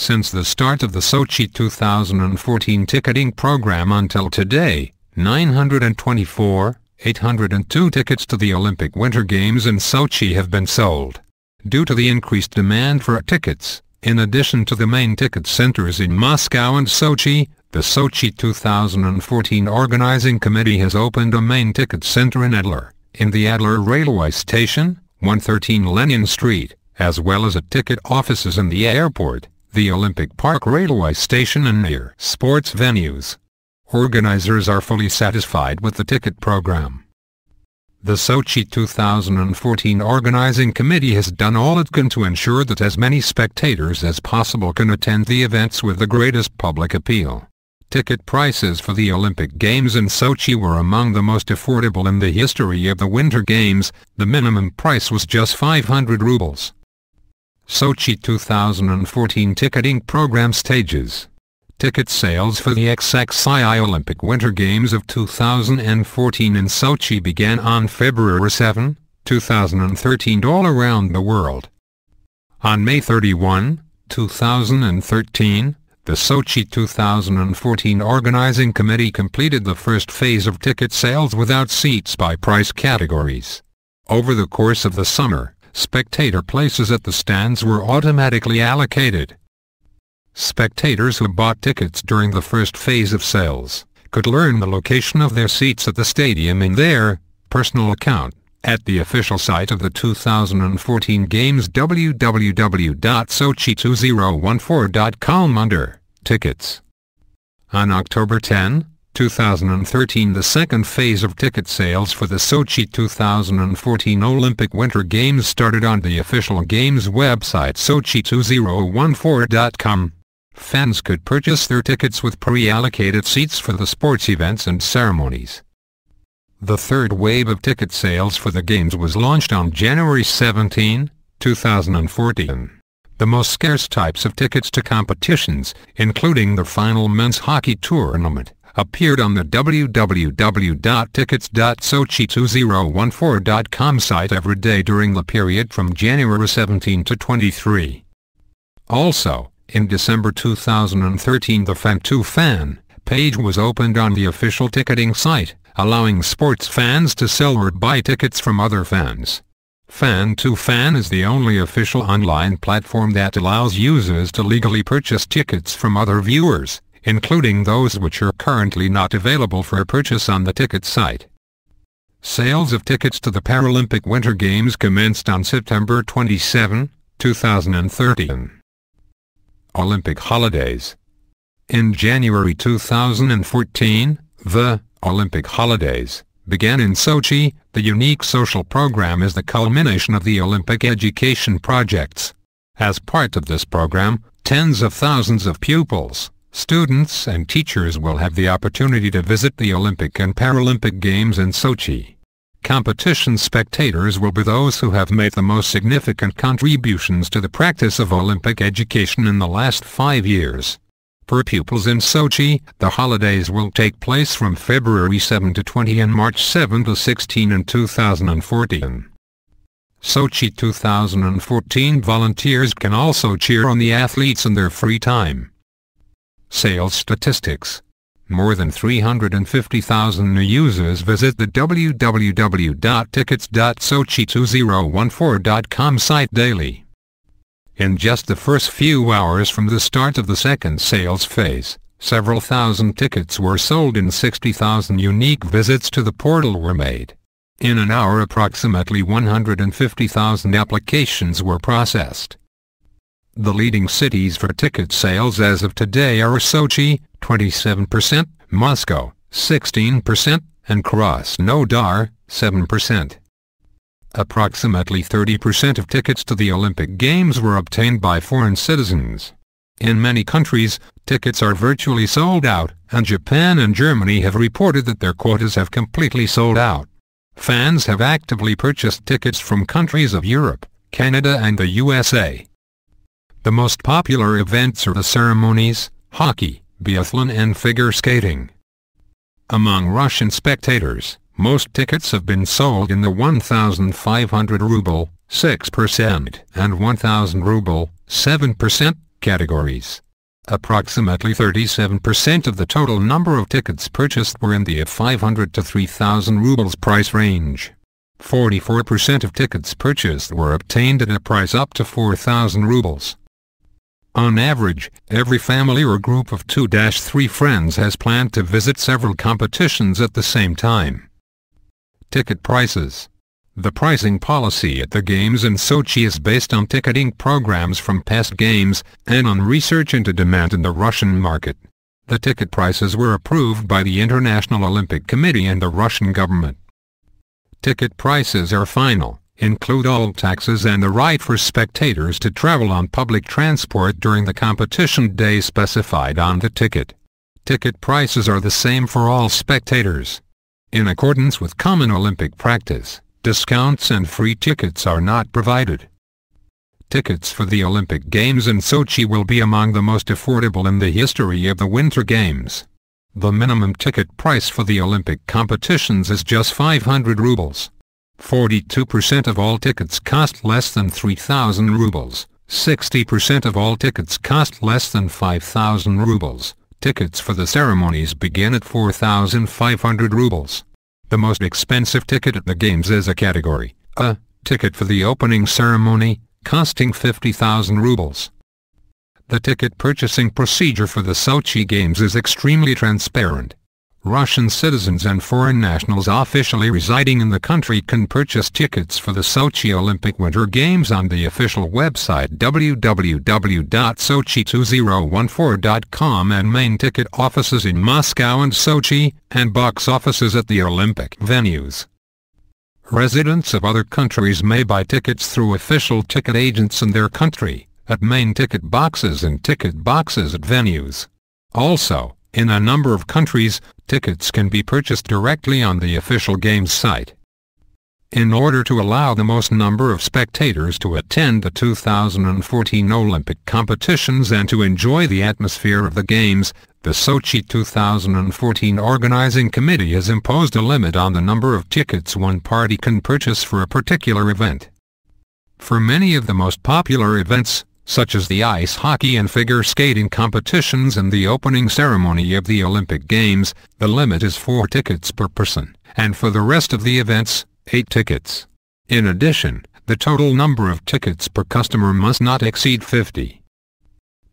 Since the start of the Sochi 2014 ticketing program until today, 924,802 tickets to the Olympic Winter Games in Sochi have been sold. Due to the increased demand for tickets, in addition to the main ticket centers in Moscow and Sochi, the Sochi 2014 Organizing Committee has opened a main ticket center in Adler, in the Adler Railway Station, 113 Lenin Street, as well as at ticket offices in the airport, the Olympic Park Railway Station and near sports venues. Organizers are fully satisfied with the ticket program. The Sochi 2014 Organizing Committee has done all it can to ensure that as many spectators as possible can attend the events with the greatest public appeal. Ticket prices for the Olympic Games in Sochi were among the most affordable in the history of the Winter Games. The minimum price was just 500 rubles. Sochi 2014 ticketing program stages. Ticket sales for the XXII Olympic Winter Games of 2014 in Sochi began on February 7, 2013 all around the world. On May 31, 2013, the Sochi 2014 Organizing Committee completed the first phase of ticket sales without seats by price categories. Over the course of the summer, spectator places at the stands were automatically allocated. Spectators who bought tickets during the first phase of sales could learn the location of their seats at the stadium in their personal account at the official site of the 2014 Games www.sochi2014.com under Tickets. On October 10, 2013 the second phase of ticket sales for the Sochi 2014 Olympic Winter Games started on the official Games website Sochi2014.com. Fans could purchase their tickets with pre-allocated seats for the sports events and ceremonies. The third wave of ticket sales for the Games was launched on January 17, 2014. The most scarce types of tickets to competitions, including the final men's hockey tournament, appeared on the www.tickets.sochi2014.com site every day during the period from January 17 to 23. Also, in December 2013 the Fan-to-Fan page was opened on the official ticketing site, allowing sports fans to sell or buy tickets from other fans. Fan-to-Fan is the only official online platform that allows users to legally purchase tickets from other viewers, including those which are currently not available for purchase on the ticket site. Sales of tickets to the Paralympic Winter Games commenced on September 27, 2013. Olympic holidays. In January 2014, the Olympic holidays began in Sochi. The unique social program is the culmination of the Olympic education projects. As part of this program, tens of thousands of pupils, students and teachers will have the opportunity to visit the Olympic and Paralympic Games in Sochi. Competition spectators will be those who have made the most significant contributions to the practice of Olympic education in the last 5 years. For pupils in Sochi, the holidays will take place from February 7 to 20 and March 7 to 16 in 2014. Sochi 2014 volunteers can also cheer on the athletes in their free time. Sales statistics. More than 350,000 new users visit the www.tickets.sochi2014.com site daily. In just the first few hours from the start of the second sales phase, several thousand tickets were sold and 60,000 unique visits to the portal were made. In an hour approximately 150,000 applications were processed. The leading cities for ticket sales as of today are Sochi, 27%, Moscow, 16%, and Krasnodar, 7%. Approximately 30% of tickets to the Olympic Games were obtained by foreign citizens. In many countries, tickets are virtually sold out, and Japan and Germany have reported that their quotas have completely sold out. Fans have actively purchased tickets from countries of Europe, Canada and the USA. The most popular events are the ceremonies, hockey, biathlon and figure skating. Among Russian spectators, most tickets have been sold in the 1,500 ruble, 6%, and 1,000 ruble, 7%, categories. Approximately 37% of the total number of tickets purchased were in the 500 to 3,000 rubles price range. 44% of tickets purchased were obtained at a price up to 4,000 rubles. On average, every family or group of 2-3 friends has planned to visit several competitions at the same time. Ticket prices. The pricing policy at the Games in Sochi is based on ticketing programs from past games, and on research into demand in the Russian market. The ticket prices were approved by the International Olympic Committee and the Russian government. Ticket prices are final, include all taxes and the right for spectators to travel on public transport during the competition day specified on the ticket. Ticket prices are the same for all spectators. In accordance with common Olympic practice, discounts and free tickets are not provided. Tickets for the Olympic Games in Sochi will be among the most affordable in the history of the Winter Games. The minimum ticket price for the Olympic competitions is just 500 rubles. 42% of all tickets cost less than 3,000 rubles. 60% of all tickets cost less than 5,000 rubles. Tickets for the ceremonies begin at 4,500 rubles. The most expensive ticket at the Games is a Category A ticket for the opening ceremony, costing 50,000 rubles. The ticket purchasing procedure for the Sochi Games is extremely transparent. Russian citizens and foreign nationals officially residing in the country can purchase tickets for the Sochi Olympic Winter Games on the official website www.sochi2014.com and main ticket offices in Moscow and Sochi, and box offices at the Olympic venues. Residents of other countries may buy tickets through official ticket agents in their country, at main ticket boxes and ticket boxes at venues. Also, in a number of countries, tickets can be purchased directly on the official Games site. In order to allow the most number of spectators to attend the 2014 Olympic competitions and to enjoy the atmosphere of the Games, the Sochi 2014 Organizing Committee has imposed a limit on the number of tickets one party can purchase for a particular event. For many of the most popular events, such as the ice hockey and figure skating competitions and the opening ceremony of the Olympic Games, the limit is 4 tickets per person, and for the rest of the events, 8 tickets. In addition, the total number of tickets per customer must not exceed 50.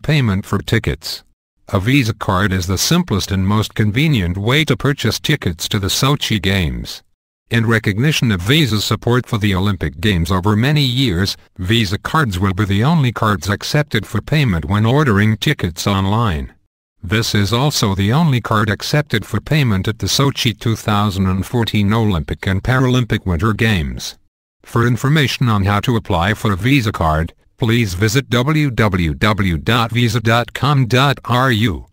Payment for tickets. A Visa card is the simplest and most convenient way to purchase tickets to the Sochi Games. In recognition of Visa's support for the Olympic Games over many years, Visa cards will be the only cards accepted for payment when ordering tickets online. This is also the only card accepted for payment at the Sochi 2014 Olympic and Paralympic Winter Games. For information on how to apply for a Visa card, please visit www.visa.com.ru.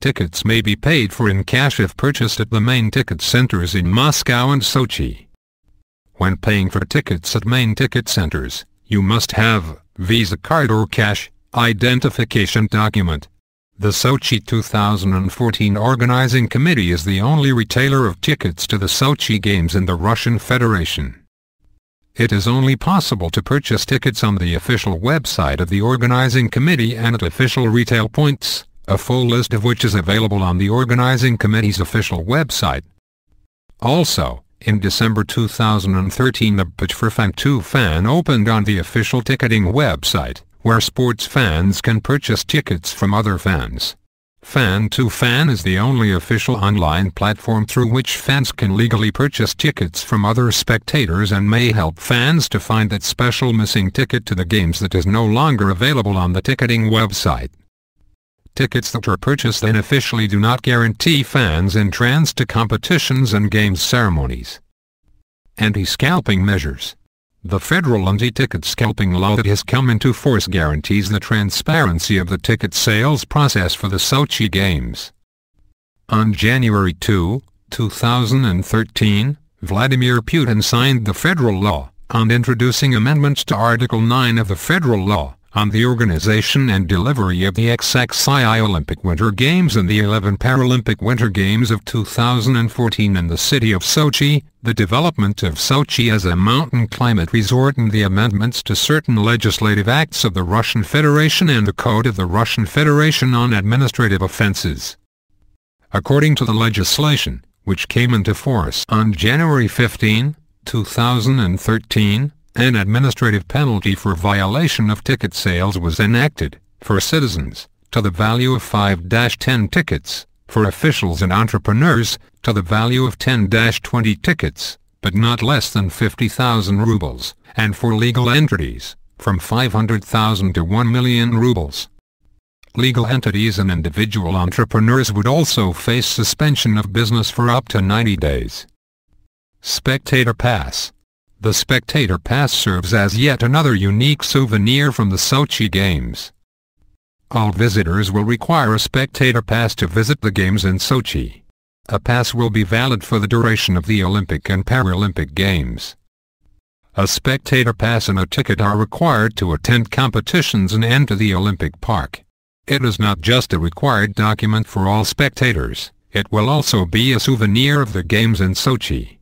Tickets may be paid for in cash if purchased at the main ticket centers in Moscow and Sochi. When paying for tickets at main ticket centers, you must have Visa card or cash identification document. The Sochi 2014 Organizing Committee is the only retailer of tickets to the Sochi Games in the Russian Federation. It is only possible to purchase tickets on the official website of the Organizing Committee and at official retail points, a full list of which is available on the Organizing Committee's official website. Also, in December 2013 the Pitch for Fan 2 Fan opened on the official ticketing website, where sports fans can purchase tickets from other fans. Fan 2 Fan is the only official online platform through which fans can legally purchase tickets from other spectators and may help fans to find that special missing ticket to the Games that is no longer available on the ticketing website. Tickets that are purchased unofficially do not guarantee fans entrance to competitions and Games ceremonies. Anti-scalping measures. The federal anti-ticket scalping law that has come into force guarantees the transparency of the ticket sales process for the Sochi Games. On January 2, 2013, Vladimir Putin signed the federal law on introducing amendments to Article 9 of the federal law on the organization and delivery of the XXII Olympic Winter Games and the 11 Paralympic Winter Games of 2014 in the city of Sochi, the development of Sochi as a mountain climate resort and the amendments to certain legislative acts of the Russian Federation and the Code of the Russian Federation on Administrative Offenses. According to the legislation, which came into force on January 15, 2013, an administrative penalty for violation of ticket sales was enacted, for citizens, to the value of 5-10 tickets, for officials and entrepreneurs, to the value of 10-20 tickets, but not less than 50,000 rubles, and for legal entities, from 500,000 to 1 million rubles. Legal entities and individual entrepreneurs would also face suspension of business for up to 90 days. Spectator Pass. The Spectator Pass serves as yet another unique souvenir from the Sochi Games. All visitors will require a Spectator Pass to visit the Games in Sochi. A pass will be valid for the duration of the Olympic and Paralympic Games. A Spectator Pass and a ticket are required to attend competitions and enter the Olympic Park. It is not just a required document for all spectators, it will also be a souvenir of the Games in Sochi.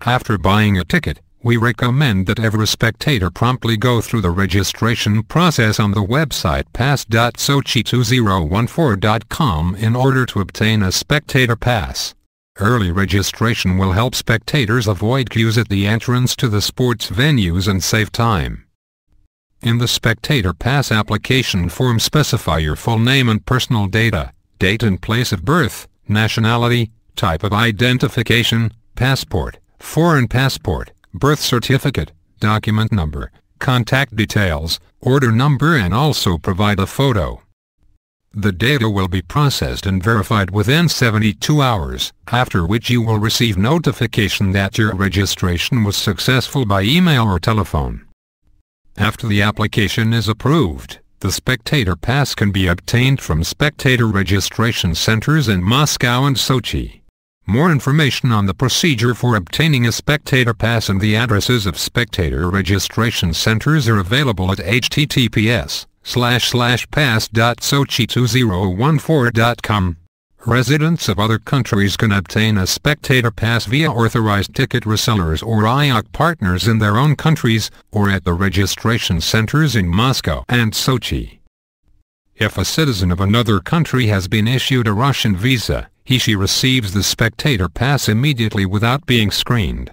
After buying a ticket, we recommend that every spectator promptly go through the registration process on the website pass.sochi2014.com in order to obtain a Spectator Pass. Early registration will help spectators avoid queues at the entrance to the sports venues and save time. In the Spectator Pass application form, specify your full name and personal data, date and place of birth, nationality, type of identification, passport, foreign passport, birth certificate, document number, contact details, order number, and also provide a photo. The data will be processed and verified within 72 hours, after which you will receive notification that your registration was successful by email or telephone. After the application is approved, the Spectator Pass can be obtained from spectator registration centers in Moscow and Sochi. More information on the procedure for obtaining a Spectator Pass and the addresses of spectator registration centers are available at https://pass.sochi2014.com. Residents of other countries can obtain a Spectator Pass via authorized ticket resellers or IOC partners in their own countries, or at the registration centers in Moscow and Sochi. If a citizen of another country has been issued a Russian visa, he/she receives the Spectator Pass immediately without being screened.